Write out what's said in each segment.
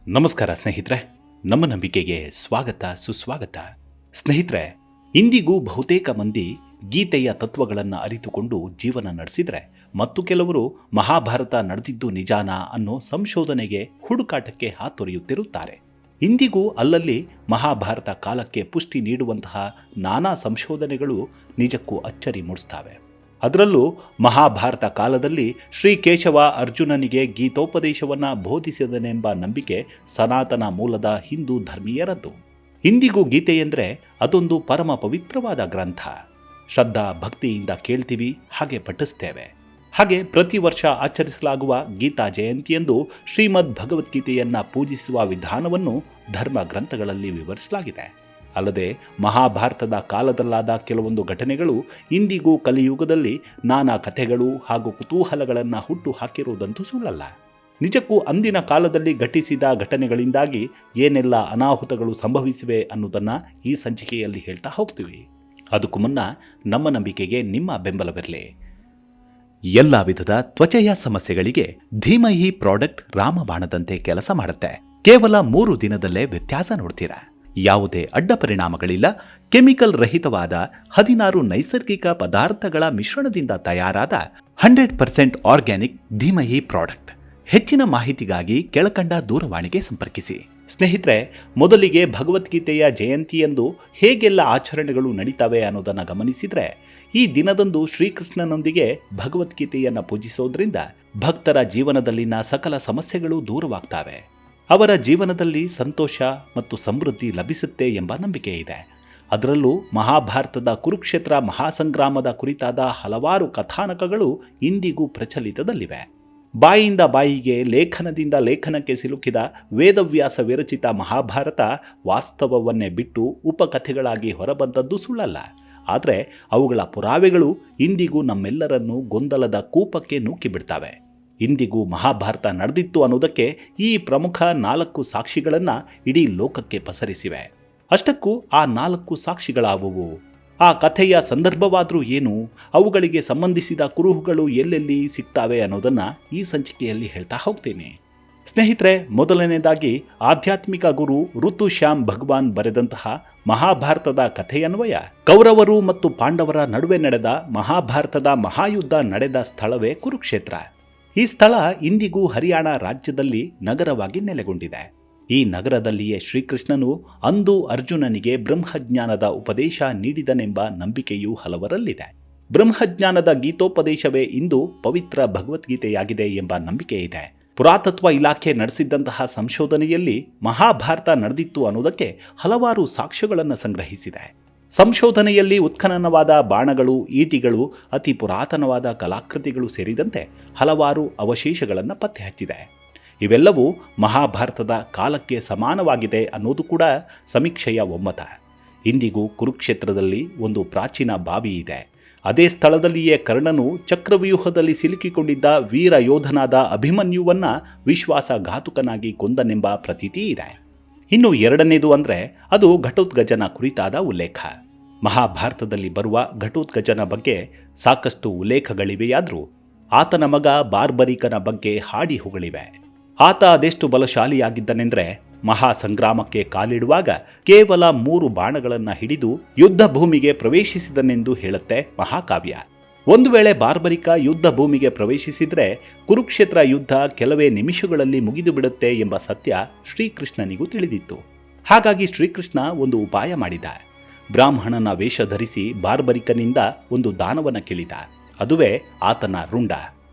ನಮಸ್ಕಾರ ಸ್ನೇಹಿತರೆ, ನಮ್ಮ ನಂಬಿಕೆಗೆ ಸ್ವಾಗತ ಸುಸ್ವಾಗತ. ಸ್ನೇಹಿತರೆ, ಇಂದಿಗೂ ಬಹುತೇಕ ಮಂದಿ ಗೀತೆಯ ತತ್ವಗಳನ್ನು ಅರಿತುಕೊಂಡು ಜೀವನ ನಡೆಸಿದರೆ ಮತ್ತು ಕೆಲವರು ಮಹಾಭಾರತ ನಡೆದಿದ್ದು ನಿಜಾನ ಅನ್ನೋ ಸಂಶೋಧನೆಗೆ ಹುಡುಕಾಟಕ್ಕೆ ಹಾತೊರೆಯುತ್ತಿರುತ್ತಾರೆ. ಇಂದಿಗೂ ಅಲ್ಲಲ್ಲಿ ಮಹಾಭಾರತ ಕಾಲಕ್ಕೆ ಪುಷ್ಟಿ ನೀಡುವಂತಹ ನಾನಾ ಸಂಶೋಧನೆಗಳು ನಿಜಕ್ಕೂ ಅಚ್ಚರಿ ಮೂಡಿಸ್ತವೆ. ಅದರಲ್ಲೂ ಮಹಾಭಾರತ ಕಾಲದಲ್ಲಿ ಶ್ರೀ ಕೇಶವ ಅರ್ಜುನನಿಗೆ ಗೀತೋಪದೇಶವನ್ನು ಬೋಧಿಸಿದನೆಂಬ ನಂಬಿಕೆ ಸನಾತನ ಮೂಲದ ಹಿಂದೂ ಧರ್ಮೀಯರದ್ದು. ಇಂದಿಗೂ ಗೀತೆ ಎಂದರೆ ಅದೊಂದು ಪರಮ ಪವಿತ್ರವಾದ ಗ್ರಂಥ. ಶ್ರದ್ಧಾ ಭಕ್ತಿಯಿಂದ ಕೇಳ್ತೀವಿ, ಹಾಗೆ ಪಠಿಸ್ತೇವೆ. ಹಾಗೆ ಪ್ರತಿ ವರ್ಷ ಆಚರಿಸಲಾಗುವ ಗೀತಾ ಜಯಂತಿಯಂದು ಶ್ರೀಮದ್ ಭಗವದ್ಗೀತೆಯನ್ನು ಪೂಜಿಸುವ ವಿಧಾನವನ್ನು ಧರ್ಮ ಗ್ರಂಥಗಳಲ್ಲಿ ವಿವರಿಸಲಾಗಿದೆ. ಅಲ್ಲದೆ ಮಹಾಭಾರತದ ಕಾಲದಲ್ಲಾದ ಕೆಲವೊಂದು ಘಟನೆಗಳು ಇಂದಿಗೂ ಕಲಿಯುಗದಲ್ಲಿ ನಾನಾ ಕಥೆಗಳು ಹಾಗೂ ಕುತೂಹಲಗಳನ್ನು ಹುಟ್ಟು ಹಾಕಿರುವುದಂತೂ ಸುಳ್ಳಲ್ಲ. ನಿಜಕ್ಕೂ ಅಂದಿನ ಕಾಲದಲ್ಲಿ ಘಟಿಸಿದ ಘಟನೆಗಳಿಂದಾಗಿ ಏನೆಲ್ಲ ಅನಾಹುತಗಳು ಸಂಭವಿಸಿವೆ ಅನ್ನೋದನ್ನು ಈ ಸಂಚಿಕೆಯಲ್ಲಿ ಹೇಳ್ತಾ ಹೋಗ್ತೀವಿ. ಅದಕ್ಕೂ ಮುನ್ನ ನಮ್ಮ ನಂಬಿಕೆಗೆ ನಿಮ್ಮ ಬೆಂಬಲವಿರಲಿ. ಎಲ್ಲ ವಿಧದ ತ್ವಚೆಯ ಸಮಸ್ಯೆಗಳಿಗೆ ಧೀಮಹಿ ಪ್ರಾಡಕ್ಟ್ ರಾಮಬಾಣದಂತೆ ಕೆಲಸ ಮಾಡುತ್ತೆ. ಕೇವಲ 3 ದಿನದಲ್ಲೇ ವ್ಯತ್ಯಾಸ ನೋಡ್ತೀರಾ. ಯಾವುದೇ ಅಡ್ಡ ಪರಿಣಾಮಗಳಿಲ್ಲ. ಕೆಮಿಕಲ್ ರಹಿತವಾದ 16 ನೈಸರ್ಗಿಕ ಪದಾರ್ಥಗಳ ಮಿಶ್ರಣದಿಂದ ತಯಾರಾದ 100% ಆರ್ಗ್ಯಾನಿಕ್ ಧೀಮಹಿ ಪ್ರಾಡಕ್ಟ್. ಹೆಚ್ಚಿನ ಮಾಹಿತಿಗಾಗಿ ಕೆಳಕಂಡ ದೂರವಾಣಿಗೆ ಸಂಪರ್ಕಿಸಿ. ಸ್ನೇಹಿತರೆ, ಮೊದಲಿಗೆ ಭಗವದ್ಗೀತೆಯ ಜಯಂತಿಯಂದು ಹೇಗೆಲ್ಲ ಆಚರಣೆಗಳು ನಡೀತವೆ ಅನ್ನೋದನ್ನು ಗಮನಿಸಿದರೆ, ಈ ದಿನದಂದು ಶ್ರೀಕೃಷ್ಣನೊಂದಿಗೆ ಭಗವದ್ಗೀತೆಯನ್ನು ಪೂಜಿಸೋದ್ರಿಂದ ಭಕ್ತರ ಜೀವನದಲ್ಲಿನ ಸಕಲ ಸಮಸ್ಯೆಗಳು ದೂರವಾಗ್ತವೆ. ಅವರ ಜೀವನದಲ್ಲಿ ಸಂತೋಷ ಮತ್ತು ಸಮೃದ್ಧಿ ಲಭಿಸುತ್ತೆ ಎಂಬ ನಂಬಿಕೆ ಇದೆ. ಅದರಲ್ಲೂ ಮಹಾಭಾರತದ ಕುರುಕ್ಷೇತ್ರ ಮಹಾಸಂಗ್ರಾಮದ ಕುರಿತಾದ ಹಲವಾರು ಕಥಾನಕಗಳು ಇಂದಿಗೂ ಪ್ರಚಲಿತದಲ್ಲಿವೆ. ಬಾಯಿಂದ ಬಾಯಿಗೆ, ಲೇಖನದಿಂದ ಲೇಖನಕ್ಕೆ ಸಿಲುಕಿದ ವೇದವ್ಯಾಸ ವಿರಚಿತ ಮಹಾಭಾರತ ವಾಸ್ತವವನ್ನೇ ಬಿಟ್ಟು ಉಪಕಥೆಗಳಾಗಿ ಹೊರಬಂದದ್ದು ಸುಳ್ಳಲ್ಲ. ಆದರೆ ಅವುಗಳ ಪುರಾವೆಗಳು ಇಂದಿಗೂ ನಮ್ಮೆಲ್ಲರನ್ನೂ ಗೊಂದಲದ ಕೂಪಕ್ಕೆ ನೂಕಿಬಿಡ್ತವೆ. ಇಂದಿಗೂ ಮಹಾಭಾರತ ನಡೆದಿತ್ತು ಅನ್ನೋದಕ್ಕೆ ಈ ಪ್ರಮುಖ 4 ಸಾಕ್ಷಿಗಳನ್ನು ಇಡೀ ಲೋಕಕ್ಕೆ ಪಸರಿಸಿವೆ. ಅಷ್ಟಕ್ಕೂ ಆ 4 ಸಾಕ್ಷಿಗಳಾವುವು? ಆ ಕಥೆಯ ಸಂದರ್ಭವಾದರೂ ಏನು? ಅವುಗಳಿಗೆ ಸಂಬಂಧಿಸಿದ ಕುರುಹುಗಳು ಎಲ್ಲೆಲ್ಲಿ ಸಿಗ್ತವೆ ಅನ್ನೋದನ್ನು ಈ ಸಂಚಿಕೆಯಲ್ಲಿ ಹೇಳ್ತಾ ಹೋಗ್ತೀನಿ. ಸ್ನೇಹಿತರೆ, ಮೊದಲನೇದಾಗಿ ಆಧ್ಯಾತ್ಮಿಕ ಗುರು ಋತುಶ್ಯಾಮ್ ಭಗವಾನ್ ಬರೆದಂತಹ ಮಹಾಭಾರತದ ಕಥೆಯನ್ವಯ ಕೌರವರು ಮತ್ತು ಪಾಂಡವರ ನಡುವೆ ನಡೆದ ಮಹಾಭಾರತದ ಮಹಾಯುದ್ಧ ನಡೆದ ಸ್ಥಳವೇ ಕುರುಕ್ಷೇತ್ರ. ಈ ಸ್ಥಳ ಇಂದಿಗೂ ಹರಿಯಾಣ ರಾಜ್ಯದಲ್ಲಿ ನಗರವಾಗಿ ನೆಲೆಗೊಂಡಿದೆ. ಈ ನಗರದಲ್ಲಿಯೇ ಶ್ರೀಕೃಷ್ಣನು ಅಂದು ಅರ್ಜುನನಿಗೆ ಬ್ರಹ್ಮಜ್ಞಾನದ ಉಪದೇಶ ನೀಡಿದನೆಂಬ ನಂಬಿಕೆಯೂ ಹಲವರಲ್ಲಿದೆ. ಬ್ರಹ್ಮಜ್ಞಾನದ ಗೀತೋಪದೇಶವೇ ಇಂದು ಪವಿತ್ರ ಭಗವದ್ಗೀತೆಯಾಗಿದೆ ಎಂಬ ನಂಬಿಕೆ ಇದೆ. ಪುರಾತತ್ವ ಇಲಾಖೆ ನಡೆಸಿದ್ದಂತಹ ಸಂಶೋಧನೆಯಲ್ಲಿ ಮಹಾಭಾರತ ನಡೆದಿತ್ತು ಅನ್ನೋದಕ್ಕೆ ಹಲವಾರು ಸಾಕ್ಷ್ಯಗಳನ್ನು ಸಂಗ್ರಹಿಸಿದೆ. ಸಂಶೋಧನೆಯಲ್ಲಿ ಉತ್ಖನನವಾದ ಬಾಣಗಳು, ಈಟಿಗಳು, ಅತಿ ಪುರಾತನವಾದ ಕಲಾಕೃತಿಗಳು ಸೇರಿದಂತೆ ಹಲವಾರು ಅವಶೇಷಗಳನ್ನು ಪತ್ತೆ ಹಚ್ಚಿದೆ. ಇವೆಲ್ಲವೂ ಮಹಾಭಾರತದ ಕಾಲಕ್ಕೆ ಸಮಾನವಾಗಿದೆ ಅನ್ನೋದು ಕೂಡ ಸಮೀಕ್ಷೆಯ ಒಮ್ಮತ. ಇಂದಿಗೂ ಕುರುಕ್ಷೇತ್ರದಲ್ಲಿ ಒಂದು ಪ್ರಾಚೀನ ಬಾವಿ ಇದೆ. ಅದೇ ಸ್ಥಳದಲ್ಲಿಯೇ ಕರ್ಣನು ಚಕ್ರವ್ಯೂಹದಲ್ಲಿ ಸಿಲುಕಿಕೊಂಡಿದ್ದ ವೀರ ಯೋಧನಾದ ಅಭಿಮನ್ಯುವನ್ನು ವಿಶ್ವಾಸಘಾತುಕನಾಗಿ ಕೊಂದನೆಂಬ ಪ್ರತೀತಿ ಇದೆ. ಇನ್ನು ಎರಡನೇದು ಅಂದರೆ ಅದು ಘಟೋತ್ಕಚನ ಕುರಿತಾದ ಉಲ್ಲೇಖ. ಮಹಾಭಾರತದಲ್ಲಿ ಬರುವ ಘಟೋತ್ಕಚನ ಬಗ್ಗೆ ಸಾಕಷ್ಟು ಉಲ್ಲೇಖಗಳಿವೆಯಾದರೂ ಆತನ ಮಗ ಬಾರ್ಬರಿಕನ ಬಗ್ಗೆ ಹಾಡಿ ಹೊಗಳಿವೆ. ಆತ ಅದೆಷ್ಟು ಬಲಶಾಲಿಯಾಗಿದ್ದನೆಂದರೆ ಮಹಾಸಂಗ್ರಾಮಕ್ಕೆ ಕಾಲಿಡುವಾಗ ಕೇವಲ 3 ಬಾಣಗಳನ್ನು ಹಿಡಿದು ಯುದ್ಧ ಭೂಮಿಗೆ ಪ್ರವೇಶಿಸಿದನೆಂದು ಹೇಳುತ್ತೆ ಮಹಾಕಾವ್ಯ. ಒಂದು ವೇಳೆ ಬಾರ್ಬರಿಕ ಯುದ್ಧ ಭೂಮಿಗೆ ಪ್ರವೇಶಿಸಿದರೆ ಕುರುಕ್ಷೇತ್ರ ಯುದ್ಧ ಕೆಲವೇ ನಿಮಿಷಗಳಲ್ಲಿ ಮುಗಿದು ಬಿಡುತ್ತೆ ಎಂಬ ಸತ್ಯ ಶ್ರೀಕೃಷ್ಣನಿಗೂ ತಿಳಿದಿತ್ತು. ಹಾಗಾಗಿ ಶ್ರೀಕೃಷ್ಣ ಒಂದು ಉಪಾಯ ಮಾಡಿದ. ಬ್ರಾಹ್ಮಣನ ವೇಷ ಧರಿಸಿ ಬಾರ್ಬರಿಕನಿಂದ ಒಂದು ದಾನವನ್ನು ಕೇಳಿದ. ಅದುವೇ ಆತನ ರುಂಡ.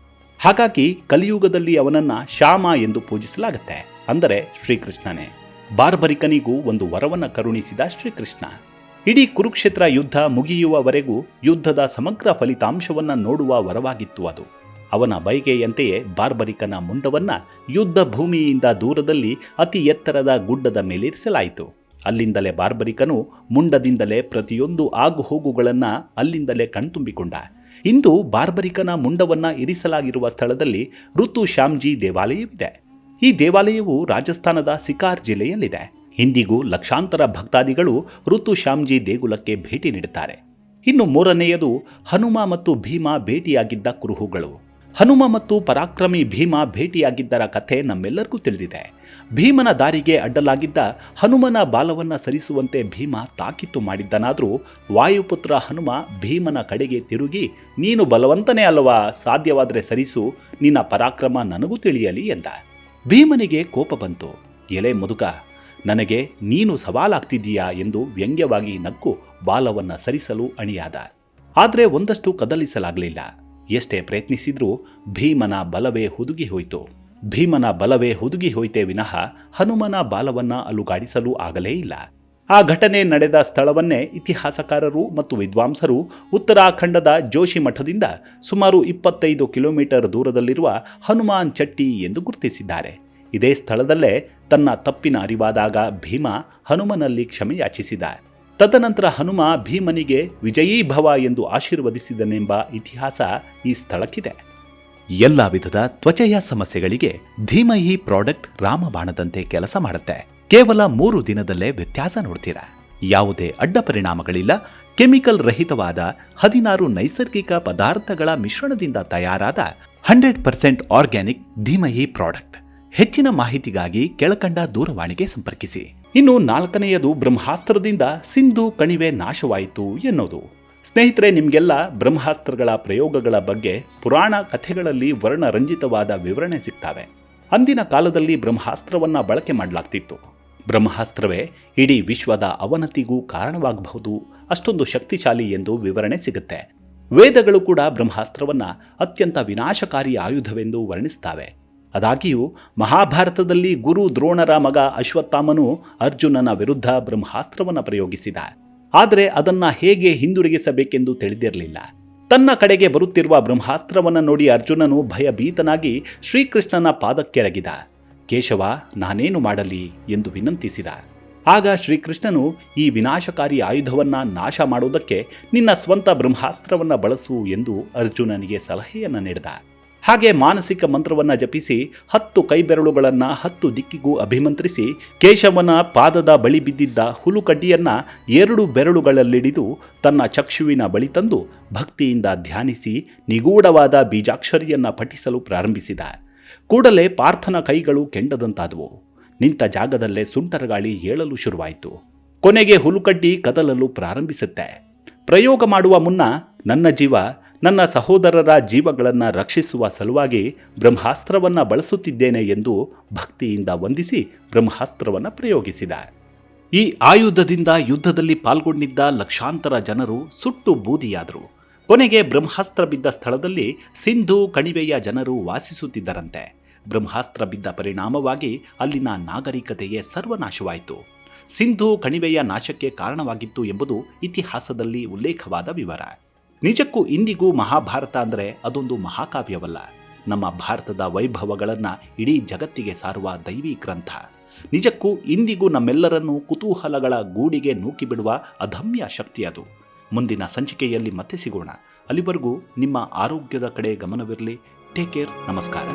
ಹಾಗಾಗಿ ಕಲಿಯುಗದಲ್ಲಿ ಅವನನ್ನು ಶ್ಯಾಮ ಎಂದು ಪೂಜಿಸಲಾಗುತ್ತೆ. ಅಂದರೆ ಶ್ರೀಕೃಷ್ಣನೇ. ಬಾರ್ಬರಿಕನಿಗೂ ಒಂದು ವರವನ್ನು ಕರುಣಿಸಿದ ಶ್ರೀಕೃಷ್ಣ. ಇಡೀ ಕುರುಕ್ಷೇತ್ರ ಯುದ್ಧ ಮುಗಿಯುವವರೆಗೂ ಯುದ್ಧದ ಸಮಗ್ರ ಫಲಿತಾಂಶವನ್ನು ನೋಡುವ ವರವಾಗಿತ್ತು ಅದು. ಅವನ ಬಯಕೆಯಂತೆಯೇ ಬಾರ್ಬರಿಕನ ಮುಂಡವನ್ನು ಯುದ್ಧ ಭೂಮಿಯಿಂದ ದೂರದಲ್ಲಿ ಅತಿ ಎತ್ತರದ ಗುಡ್ಡದ ಮೇಲಿರಿಸಲಾಯಿತು. ಅಲ್ಲಿಂದಲೇ ಬಾರ್ಬರಿಕನು ಮುಂಡದಿಂದಲೇ ಪ್ರತಿಯೊಂದು ಆಗುಹೋಗುಗಳನ್ನು ಅಲ್ಲಿಂದಲೇ ಕಣ್ತುಂಬಿಕೊಂಡ. ಇಂದು ಬಾರ್ಬರಿಕನ ಮುಂಡವನ್ನು ಇರಿಸಲಾಗಿರುವ ಸ್ಥಳದಲ್ಲಿ ಋತುಶ್ಯಾಮ್ಜಿ ದೇವಾಲಯವಿದೆ. ಈ ದೇವಾಲಯವು ರಾಜಸ್ಥಾನದ ಸಿಕಾರ್ ಜಿಲ್ಲೆಯಲ್ಲಿದೆ. ಇಂದಿಗೂ ಲಕ್ಷಾಂತರ ಭಕ್ತಾದಿಗಳು ಋತುಶ್ಯಾಮ್ಜಿ ದೇಗುಲಕ್ಕೆ ಭೇಟಿ ನೀಡುತ್ತಾರೆ. ಇನ್ನು 3ನೇಯದು ಹನುಮ ಮತ್ತು ಭೀಮ ಭೇಟಿಯಾಗಿದ್ದ ಕುರುಹುಗಳು. ಹನುಮ ಮತ್ತು ಪರಾಕ್ರಮಿ ಭೀಮ ಭೇಟಿಯಾಗಿದ್ದರ ಕಥೆ ನಮ್ಮೆಲ್ಲರಿಗೂ ತಿಳಿದಿದೆ. ಭೀಮನ ದಾರಿಗೆ ಅಡ್ಡಲಾಗಿದ್ದ ಹನುಮನ ಬಾಲವನ್ನು ಸರಿಸುವಂತೆ ಭೀಮ ತಾಕೀತು ಮಾಡಿದ್ದನಾದರೂ ವಾಯುಪುತ್ರ ಹನುಮ ಭೀಮನ ಕಡೆಗೆ ತಿರುಗಿ, ನೀನು ಬಲವಂತನೇ ಅಲ್ಲವಾ, ಸಾಧ್ಯವಾದರೆ ಸರಿಸು, ನಿನ್ನ ಪರಾಕ್ರಮ ನನಗೂ ತಿಳಿಯಲಿ ಎಂದ. ಭೀಮನಿಗೆ ಕೋಪ ಬಂತು. ಎಲೆ ಮುದುಕ, ನನಗೆ ನೀನು ಸವಾಲಾಗ್ತಿದ್ದೀಯಾ ಎಂದು ವ್ಯಂಗ್ಯವಾಗಿ ನಕ್ಕು ಬಾಲವನ್ನು ಸರಿಸಲು ಅಣಿಯಾದ. ಆದರೆ ಒಂದಷ್ಟು ಕದಲಿಸಲಾಗಲಿಲ್ಲ. ಎಷ್ಟೇ ಪ್ರಯತ್ನಿಸಿದ್ರೂ ಭೀಮನ ಬಲವೇ ಹುದುಗಿ ಹೋಯಿತು. ಭೀಮನ ಬಲವೇ ಹುದುಗಿ ಹೋಯಿತೇ ವಿನಃ ಹನುಮನ ಬಾಲವನ್ನ ಅಲುಗಾಡಿಸಲು ಆಗಲೇ ಇಲ್ಲ. ಆ ಘಟನೆ ನಡೆದ ಸ್ಥಳವನ್ನೇ ಇತಿಹಾಸಕಾರರು ಮತ್ತು ವಿದ್ವಾಂಸರು ಉತ್ತರಾಖಂಡದ ಜೋಶಿ ಮಠದಿಂದ ಸುಮಾರು 25 ಕಿಲೋಮೀಟರ್ ದೂರದಲ್ಲಿರುವ ಹನುಮಾನ್ ಚಟ್ಟಿ ಎಂದು ಗುರುತಿಸಿದ್ದಾರೆ. ಇದೇ ಸ್ಥಳದಲ್ಲೇ ತನ್ನ ತಪ್ಪಿನ ಅರಿವಾದಾಗ ಭೀಮ ಹನುಮನಲ್ಲಿ ಕ್ಷಮೆಯಾಚಿಸಿದ. ತದನಂತರ ಹನುಮ ಭೀಮನಿಗೆ ವಿಜಯೀಭವ ಎಂದು ಆಶೀರ್ವದಿಸಿದನೆಂಬ ಇತಿಹಾಸ ಈ ಸ್ಥಳಕ್ಕಿದೆ. ಎಲ್ಲ ವಿಧದ ತ್ವಚೆಯ ಸಮಸ್ಯೆಗಳಿಗೆ ಧೀಮಹಿ ಪ್ರಾಡಕ್ಟ್ ರಾಮಬಾಣದಂತೆ ಕೆಲಸ ಮಾಡುತ್ತೆ. ಕೇವಲ 3 ದಿನದಲ್ಲೇ ವ್ಯತ್ಯಾಸ ನೋಡ್ತೀರಾ. ಯಾವುದೇ ಅಡ್ಡ ಪರಿಣಾಮಗಳಿಲ್ಲ. ಕೆಮಿಕಲ್ ರಹಿತವಾದ 16 ನೈಸರ್ಗಿಕ ಪದಾರ್ಥಗಳ ಮಿಶ್ರಣದಿಂದ ತಯಾರಾದ 100% ಆರ್ಗ್ಯಾನಿಕ್ ಧೀಮಹಿ ಪ್ರಾಡಕ್ಟ್. ಹೆಚ್ಚಿನ ಮಾಹಿತಿಗಾಗಿ ಕೆಳಕಂಡ ದೂರವಾಣಿಗೆ ಸಂಪರ್ಕಿಸಿ. ಇನ್ನು 4ನೆಯದು ಬ್ರಹ್ಮಾಸ್ತ್ರದಿಂದ ಸಿಂಧು ಕಣಿವೆ ನಾಶವಾಯಿತು ಎನ್ನುವುದು. ಸ್ನೇಹಿತರೆ, ನಿಮಗೆಲ್ಲ ಬ್ರಹ್ಮಾಸ್ತ್ರಗಳ ಪ್ರಯೋಗಗಳ ಬಗ್ಗೆ ಪುರಾಣ ಕಥೆಗಳಲ್ಲಿ ವರ್ಣರಂಜಿತವಾದ ವಿವರಣೆ ಸಿಗ್ತವೆ. ಅಂದಿನ ಕಾಲದಲ್ಲಿ ಬ್ರಹ್ಮಾಸ್ತ್ರವನ್ನ ಬಳಕೆ ಮಾಡಲಾಗ್ತಿತ್ತು. ಬ್ರಹ್ಮಾಸ್ತ್ರವೇ ಇಡೀ ವಿಶ್ವದ ಅವನತಿಗೂ ಕಾರಣವಾಗಬಹುದು, ಅಷ್ಟೊಂದು ಶಕ್ತಿಶಾಲಿ ಎಂದು ವಿವರಣೆ ಸಿಗುತ್ತೆ. ವೇದಗಳು ಕೂಡ ಬ್ರಹ್ಮಾಸ್ತ್ರವನ್ನ ಅತ್ಯಂತ ವಿನಾಶಕಾರಿ ಆಯುಧವೆಂದು ವರ್ಣಿಸ್ತವೆ. ಆದಾಗ್ಯೂ ಮಹಾಭಾರತದಲ್ಲಿ ಗುರು ದ್ರೋಣರ ಮಗ ಅಶ್ವತ್ಥಾಮನು ಅರ್ಜುನನ ವಿರುದ್ಧ ಬ್ರಹ್ಮಾಸ್ತ್ರವನ್ನು ಪ್ರಯೋಗಿಸಿದ. ಆದರೆ ಅದನ್ನ ಹೇಗೆ ಹಿಂದಿರುಗಿಸಬೇಕೆಂದು ತಿಳಿದಿರಲಿಲ್ಲ. ತನ್ನ ಕಡೆಗೆ ಬರುತ್ತಿರುವ ಬ್ರಹ್ಮಾಸ್ತ್ರವನ್ನು ನೋಡಿ ಅರ್ಜುನನು ಭಯಭೀತನಾಗಿ ಶ್ರೀಕೃಷ್ಣನ ಪಾದಕ್ಕೆರಗಿದ. ಕೇಶವ, ನಾನೇನು ಮಾಡಲಿ ಎಂದು ವಿನಂತಿಸಿದ. ಆಗ ಶ್ರೀಕೃಷ್ಣನು, ಈ ವಿನಾಶಕಾರಿ ಆಯುಧವನ್ನ ನಾಶ ಮಾಡುವುದಕ್ಕೆ ನಿನ್ನ ಸ್ವಂತ ಬ್ರಹ್ಮಾಸ್ತ್ರವನ್ನು ಬಳಸು ಎಂದು ಅರ್ಜುನನಿಗೆ ಸಲಹೆಯನ್ನು ನೀಡಿದ. ಹಾಗೆ ಮಾನಸಿಕ ಮಂತ್ರವನ್ನು ಜಪಿಸಿ 10 ಕೈಬೆರಳುಗಳನ್ನು 10 ದಿಕ್ಕಿಗೂ ಅಭಿಮಂತ್ರಿಸಿ ಕೇಶವನ ಪಾದದ ಬಳಿ ಬಿದ್ದಿದ್ದ ಹುಲುಕಡ್ಡಿಯನ್ನ 2 ಬೆರಳುಗಳಲ್ಲಿಡಿದು ತನ್ನ ಚಕ್ಷುವಿನ ಬಳಿ ತಂದು ಭಕ್ತಿಯಿಂದ ಧ್ಯಾನಿಸಿ ನಿಗೂಢವಾದ ಬೀಜಾಕ್ಷರಿಯನ್ನ ಪಠಿಸಲು ಪ್ರಾರಂಭಿಸಿದ. ಕೂಡಲೇ ಪಾರ್ಥನ ಕೈಗಳು ಕೆಂಡದಂತಾದವು. ನಿಂತ ಜಾಗದಲ್ಲೇ ಸುಂಟರಗಾಳಿ ಏಳಲು ಶುರುವಾಯಿತು. ಕೊನೆಗೆ ಹುಲುಕಡ್ಡಿ ಕದಲಲು ಪ್ರಾರಂಭಿಸುತ್ತೆ. ಪ್ರಯೋಗ ಮಾಡುವ ಮುನ್ನ ನನ್ನ ಜೀವ, ನನ್ನ ಸಹೋದರರ ಜೀವಗಳನ್ನು ರಕ್ಷಿಸುವ ಸಲುವಾಗಿ ಬ್ರಹ್ಮಾಸ್ತ್ರವನ್ನು ಬಳಸುತ್ತಿದ್ದೇನೆ ಎಂದು ಭಕ್ತಿಯಿಂದ ವಂದಿಸಿ ಬ್ರಹ್ಮಾಸ್ತ್ರವನ್ನು ಪ್ರಯೋಗಿಸಿದ. ಈ ಆಯುಧದಿಂದ ಯುದ್ಧದಲ್ಲಿ ಪಾಲ್ಗೊಂಡಿದ್ದ ಲಕ್ಷಾಂತರ ಜನರು ಸುಟ್ಟು ಬೂದಿಯಾದರು. ಕೊನೆಗೆ ಬ್ರಹ್ಮಾಸ್ತ್ರ ಬಿದ್ದ ಸ್ಥಳದಲ್ಲಿ ಸಿಂಧು ಕಣಿವೆಯ ಜನರು ವಾಸಿಸುತ್ತಿದ್ದರಂತೆ. ಬ್ರಹ್ಮಾಸ್ತ್ರ ಬಿದ್ದ ಪರಿಣಾಮವಾಗಿ ಅಲ್ಲಿನ ನಾಗರಿಕತೆಯೇ ಸರ್ವನಾಶವಾಯಿತು. ಸಿಂಧು ಕಣಿವೆಯ ನಾಶಕ್ಕೆ ಕಾರಣವಾಗಿತ್ತು ಎಂಬುದು ಇತಿಹಾಸದಲ್ಲಿ ಉಲ್ಲೇಖವಾದ ವಿವರ. ನಿಜಕ್ಕೂ ಇಂದಿಗೂ ಮಹಾಭಾರತ ಅಂದರೆ ಅದೊಂದು ಮಹಾಕಾವ್ಯವಲ್ಲ, ನಮ್ಮ ಭಾರತದ ವೈಭವಗಳನ್ನು ಇಡೀ ಜಗತ್ತಿಗೆ ಸಾರುವ ದೈವಿ ಗ್ರಂಥ. ನಿಜಕ್ಕೂ ಇಂದಿಗೂ ನಮ್ಮೆಲ್ಲರನ್ನೂ ಕುತೂಹಲಗಳ ಗೂಡಿಗೆ ನೂಕಿಬಿಡುವ ಅದಮ್ಯ ಶಕ್ತಿ ಅದು. ಮುಂದಿನ ಸಂಚಿಕೆಯಲ್ಲಿ ಮತ್ತೆ ಸಿಗೋಣ. ಅಲ್ಲಿವರೆಗೂ ನಿಮ್ಮ ಆರೋಗ್ಯದ ಕಡೆ ಗಮನವಿರಲಿ. Take care. ನಮಸ್ಕಾರ.